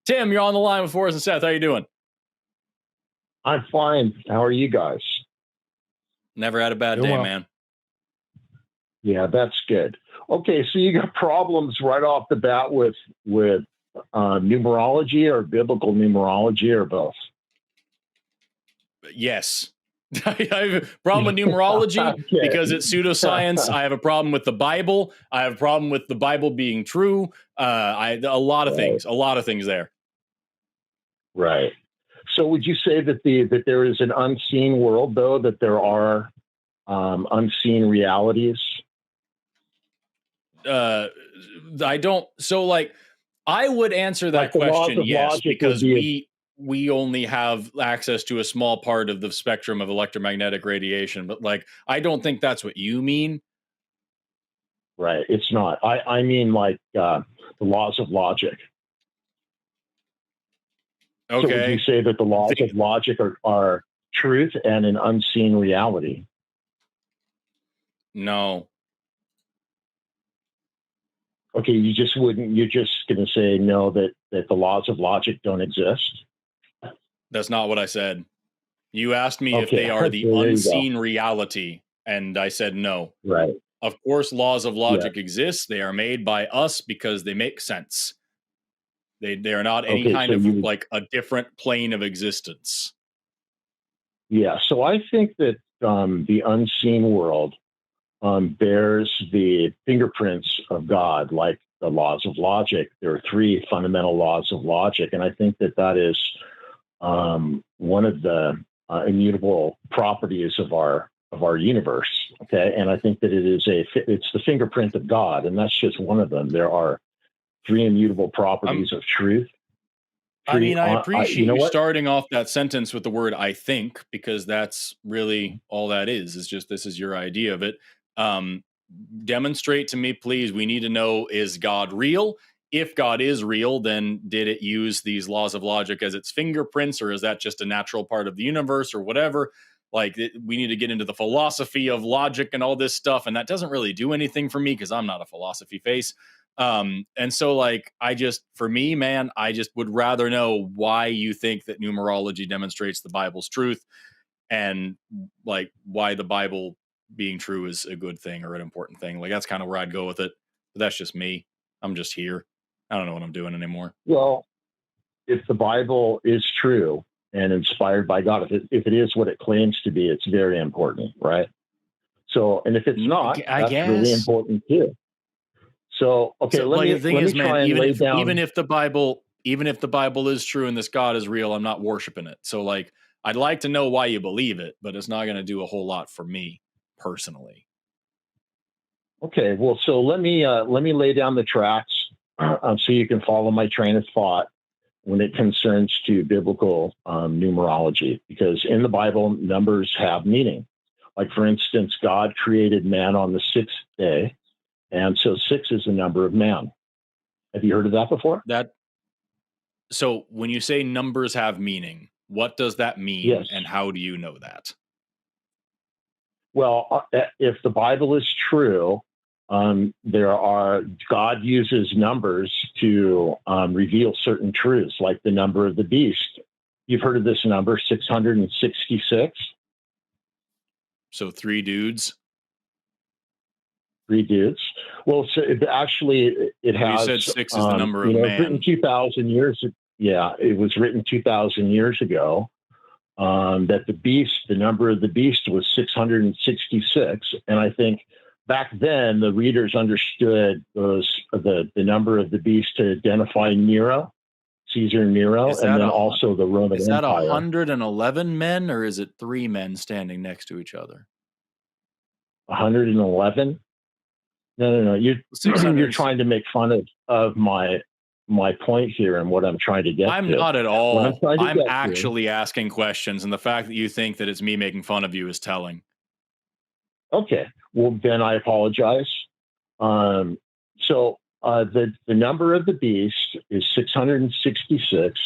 Tim, you're on the line with Forrest and Seth. How you doing? I'm fine. How are you guys? Never had a bad day, man. Yeah, that's good. Okay, so you got problems right off the bat with numerology or biblical numerology or both? Yes. I have a problem with numerology because it's pseudoscience. I have a problem with the Bible. I have a problem with the Bible being true. A lot of things there. Right. So would you say that there is an unseen world, though, that there are unseen realities? I don't. So, like, I would answer that question yes, because we only have access to a small part of the spectrum of electromagnetic radiation. But, like, I don't think that's what you mean. Right. It's not. I mean, like, the laws of logic. Okay. So would you say that the laws of logic are truth and an unseen reality? No. Okay, you're just going to say no, that the laws of logic don't exist? That's not what I said. You asked me if they are the unseen reality, and I said no. Right. Of course, laws of logic exist. They are made by us because they make sense. They are not any kind of like a different plane of existence. Yeah, so I think that the unseen world bears the fingerprints of God, like the laws of logic. There are three fundamental laws of logic, and I think that is one of the immutable properties of our universe. Okay, and I think that it's the fingerprint of God, and that's just one of them. There are three immutable properties of truth. I mean, I appreciate you starting off that sentence with the word "I think," because that's really all that is just this is your idea of it. Demonstrate to me, please. We need to know, is God real? If God is real, then did it use these laws of logic as its fingerprints, or is that just a natural part of the universe or whatever? Like, we need to get into the philosophy of logic and all this stuff, and that doesn't really do anything for me because I'm not a philosophy face. And so, like, for me, man, I just would rather know why you think that numerology demonstrates the Bible's truth, and like why the Bible being true is a good thing or an important thing. Like, that's kind of where I'd go with it. But that's just me. I'm just here. I don't know what I'm doing anymore. Well, if the Bible is true and inspired by God, if it is what it claims to be, it's very important, right? So, and if it's not, that's really important too. So, okay, so, let me try and lay down. Even if the Bible is true and this God is real, I'm not worshiping it. So, like, I'd like to know why you believe it, but it's not going to do a whole lot for me personally. Okay, well, so let me lay down the tracks so you can follow my train of thought when it concerns to biblical numerology, because in the Bible, numbers have meaning. Like, for instance, God created man on the sixth day, and so 6 is the number of man. Have you heard of that before? So when you say numbers have meaning, what does that mean? Yes. And how do you know that? Well, if the Bible is true, God uses numbers to reveal certain truths, like the number of the beast. You've heard of this number, 666? So 3 dudes? 3 dudes. Well, so it has. You said 6 is the number of man. Written 2,000 years. Yeah, it was written 2,000 years ago. That the number of the beast was 666, and I think back then the readers understood the number of the beast to identify Caesar Nero, and then also the Roman Empire. Is that 111 men, or is it 3 men standing next to each other? 111. No. You're trying to make fun of my point here and what I'm trying to get I'm to. not at all. I'm actually asking questions, and the fact that you think that it's me making fun of you is telling. Okay. Well, then I apologize. So the number of the beast is 666.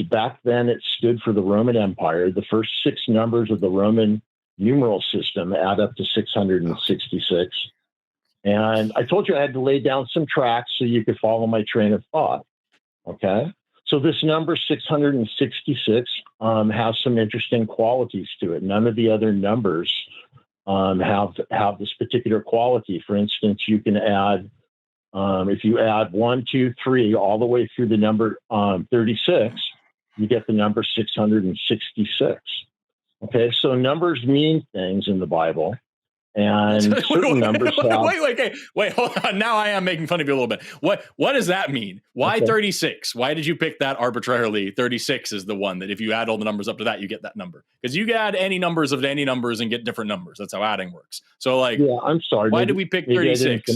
Back then it stood for the Roman Empire. The first 6 numbers of the Roman numeral system add up to 666. And I told you I had to lay down some tracks so you could follow my train of thought. Okay. So this number 666 has some interesting qualities to it. None of the other numbers have this particular quality. For instance, you can add, if you add 1, 2, 3 all the way through the number 36, you get the number 666. Okay, so numbers mean things in the Bible. And certain numbers have... Wait, hold on. Now I am making fun of you a little bit. What does that mean? Why 36? Why did you pick that arbitrarily? 36 is the one that if you add all the numbers up to that, you get that number. Because you can add any numbers of any numbers and get different numbers. That's how adding works. So like, yeah, I'm sorry. Why did we pick 36?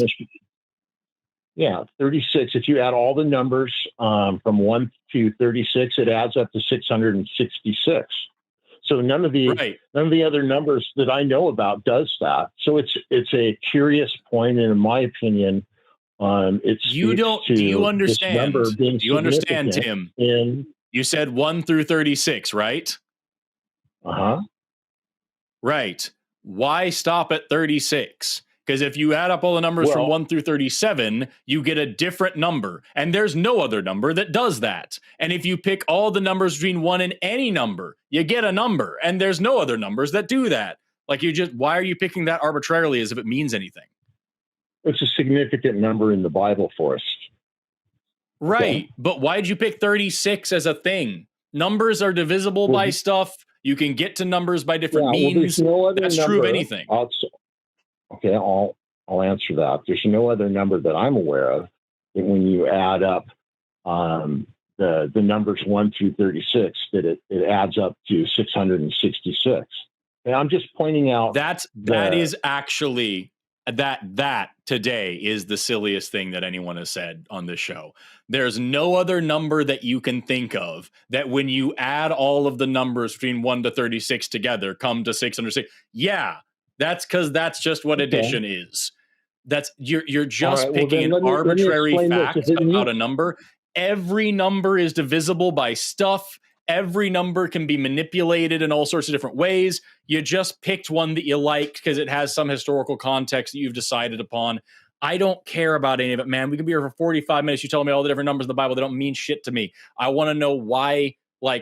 Yeah, 36. If you add all the numbers from 1 to 36, it adds up to 666. So none of the other numbers that I know about does that. So it's a curious point, and in my opinion, it's do you understand? Do you understand, Tim? You said 1 through 36, right? Right. Why stop at 36? Because if you add up all the numbers from 1 through 37, you get a different number. And there's no other number that does that. And if you pick all the numbers between 1 and any number, you get a number. And there's no other numbers that do that. Like why are you picking that arbitrarily as if it means anything? It's a significant number in the Bible, Forrest. Right. Okay. But why did you pick 36 as a thing? Numbers are divisible by stuff. You can get to numbers by different means. That's true of anything. Okay, I'll answer that. There's no other number that I'm aware of that when you add up the numbers 1 through 36, that it adds up to 666. And I'm just pointing out that today is the silliest thing that anyone has said on this show. There's no other number that you can think of that when you add all of the numbers between 1 to 36 together come to 606. Yeah. That's because that's just what addition is. You're just picking an arbitrary fact about a number. Every number is divisible by stuff. Every number can be manipulated in all sorts of different ways. You just picked one that you like because it has some historical context that you've decided upon. I don't care about any of it, man. We can be here for 45 minutes. You tell me all the different numbers in the Bible. They don't mean shit to me. I want to know why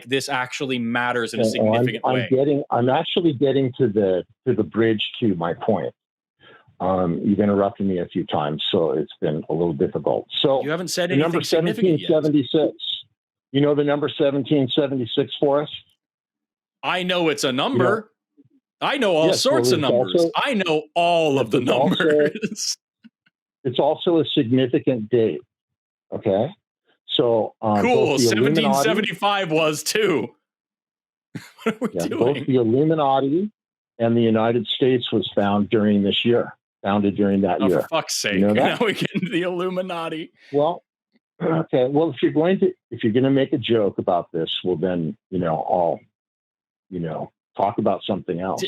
this actually matters in a significant way. I'm actually getting to the bridge to my point. You've interrupted me a few times, so it's been a little difficult. So you haven't said anything significant yet. 1776. You know the number 1776 for us? I know it's a number. I know all sorts of numbers. I know all of the numbers. It's also a significant date. Okay. So cool. 1775 was too. What are we doing? Both the Illuminati and the United States was founded during that year. For fuck's sake! You know now we get into the Illuminati. Well, okay. Well, if you're going to make a joke about this, well, then I'll talk about something else.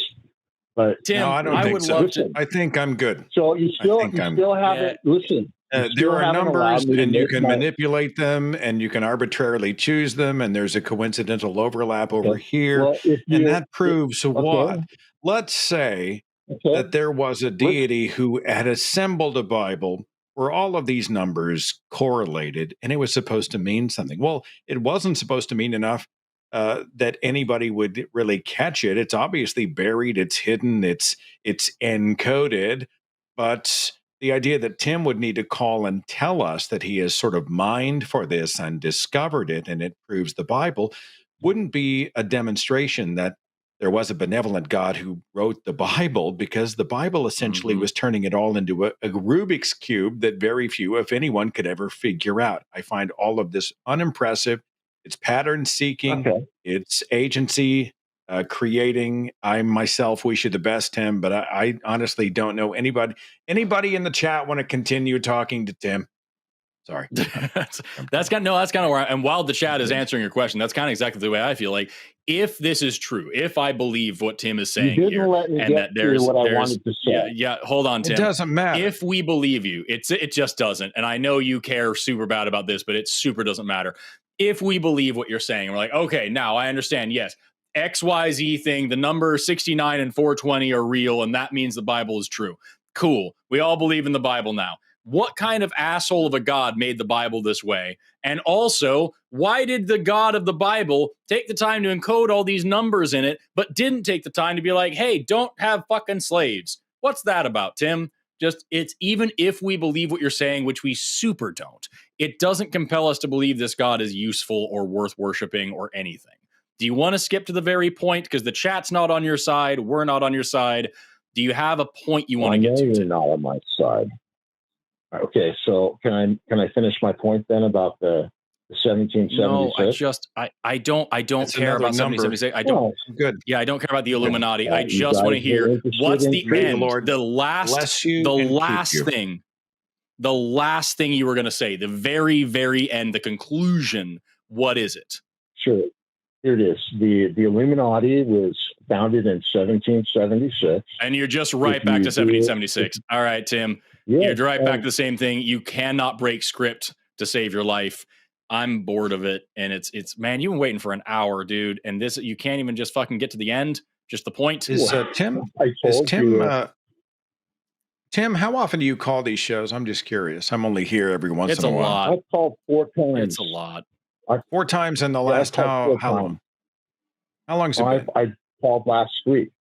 But Tim, no, I don't think so. I think I'm good. So you still have it. Listen. There are numbers, and you can manipulate them, and you can arbitrarily choose them, and there's a coincidental overlap over here, and that proves what? Let's say that there was a deity who had assembled a Bible where all of these numbers correlated, and it was supposed to mean something. Well, it wasn't supposed to mean enough that anybody would really catch it. It's obviously buried, it's hidden, it's encoded, but the idea that Tim would need to call and tell us that he has sort of mined for this and discovered it and it proves the Bible wouldn't be a demonstration that there was a benevolent God who wrote the Bible, because the Bible essentially was turning it all into a Rubik's Cube that very few, if anyone, could ever figure out. I find all of this unimpressive. It's pattern seeking. It's agency creating. I myself wish you the best, Tim, but I honestly don't know anybody in the chat want to continue talking to Tim. Sorry. that's kind of where and while the chat is answering your question, that's kind of exactly the way I feel. Like, if this is true, if I believe what Tim is saying here, and that there's what I wanted to say. Yeah, hold on, Tim. It doesn't matter. If we believe you, it just doesn't. And I know you care super bad about this, but it super doesn't matter. If we believe what you're saying, we're like, okay, now I understand. Yes, XYZ thing, the number 69 and 420 are real, and that means the Bible is true. Cool. We all believe in the Bible now. What kind of asshole of a God made the Bible this way? And also, why did the God of the Bible take the time to encode all these numbers in it, but didn't take the time to be like, hey, don't have fucking slaves? What's that about, Tim? Just, it's even if we believe what you're saying, which we super don't, it doesn't compel us to believe this God is useful or worth worshiping or anything. Do you want to skip to the very point? Because the chat's not on your side. We're not on your side. Do you have a point you want to get to? You're not on my side. Okay, so can I finish my point then about the 1776? No, I don't care about 1776. I don't. Good. Yeah, I don't care about the Illuminati. I just want to hear what's the end, Lord, the last thing you were going to say, the very, very end, the conclusion. What is it? Sure. Here it is. The Illuminati was founded in 1776. And you're just right back to 1776. All right, Tim. Yeah, you're right back to the same thing. You cannot break script to save your life. I'm bored of it. And it's man, you've been waiting for an hour, dude. And this, you can't even just fucking get to the end. Just the point. Tim, how often do you call these shows? I'm just curious. I'm only here every once in a while. Lot. I've called 4 times. It's a lot. 4 times in the last how long? How long's it been? I called last week.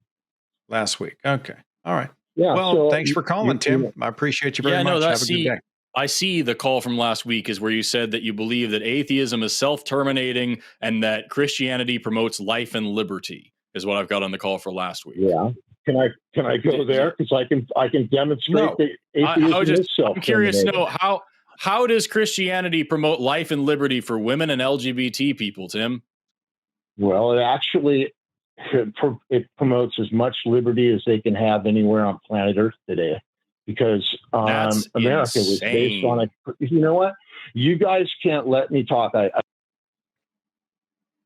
Last week. Okay. All right. Yeah. Well, so thanks for calling, Tim. I appreciate you very much. Have a good day. I see the call from last week is where you said that you believe that atheism is self-terminating and that Christianity promotes life and liberty is what I've got on the call for last week. Yeah. Can I go there? Because I can demonstrate that atheism is self-terminating. I'm curious to know how does Christianity promote life and liberty for women and LGBT people, Tim? Well, it promotes as much liberty as they can have anywhere on planet Earth today, because America was based on you know what? You guys can't let me talk.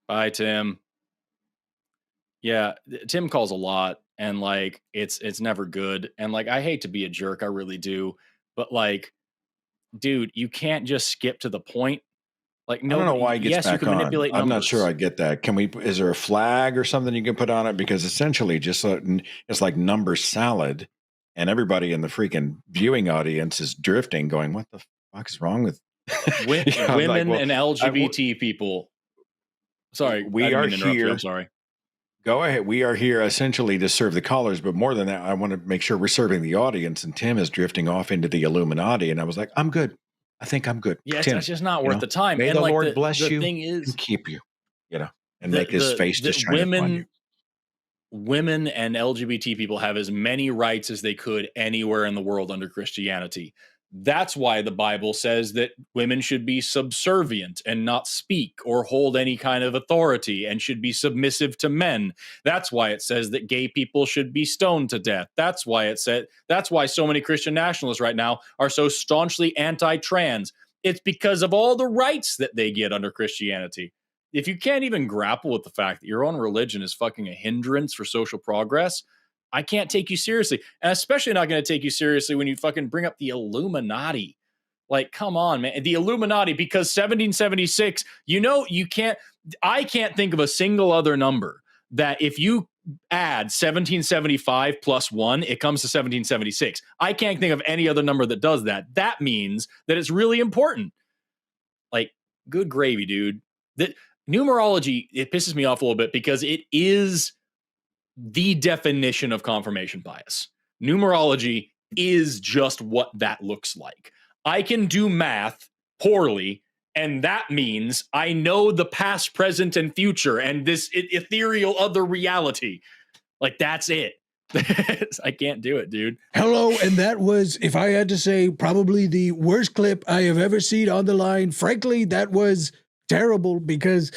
Bye, Tim. Yeah, Tim calls a lot, and like it's never good. And like I hate to be a jerk, I really do, but like, dude, you can't just skip to the point. Like, I don't know why he gets back on. I'm not sure I get that. Is there a flag or something you can put on it? Because essentially it's like number salad, and everybody in the freaking viewing audience is drifting going, what the fuck is wrong with women and LGBT people? Sorry, we are here. I'm sorry. Go ahead. We are here essentially to serve the callers, but more than that, I want to make sure we're serving the audience, and Tim is drifting off into the Illuminati, and I was like, I'm good. I think I'm good. Yeah, it's just not worth the time. May and the like Lord bless you and keep you, and make his face to shine upon you. Women and LGBT people have as many rights as they could anywhere in the world under Christianity. That's why the Bible says that women should be subservient and not speak or hold any kind of authority and should be submissive to men. That's why it says that gay people should be stoned to death. That's why so many Christian nationalists right now are so staunchly anti-trans. It's because of all the rights that they get under Christianity. If you can't even grapple with the fact that your own religion is fucking a hindrance for social progress, I can't take you seriously. And especially not going to take you seriously when you fucking bring up the Illuminati. Like, come on, man. The Illuminati, because 1776, I can't think of a single other number that if you add 1775 plus 1, it comes to 1776. I can't think of any other number that does that. That means that it's really important. Like, good gravy, dude. That numerology, it pisses me off a little bit because it is the definition of confirmation bias. Numerology is just what that looks like. I can do math poorly, and that means I know the past, present, and future, and this ethereal other reality. Like, that's it. I can't do it, dude. Hello, and that was, if I had to say, probably the worst clip I have ever seen on the line. Frankly, that was terrible because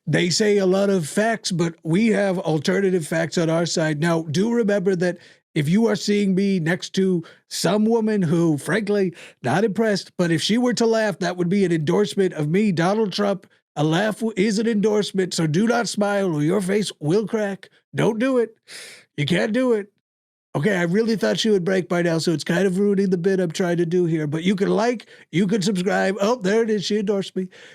they say a lot of facts, but we have alternative facts on our side. Now, do remember that if you are seeing me next to some woman who, frankly, not impressed, but if she were to laugh, that would be an endorsement of me, Donald Trump. A laugh is an endorsement, so do not smile or your face will crack. Don't do it. You can't do it. Okay, I really thought she would break by now, so it's kind of ruining the bit I'm trying to do here. But you can like, you can subscribe. Oh, there it is. She endorsed me.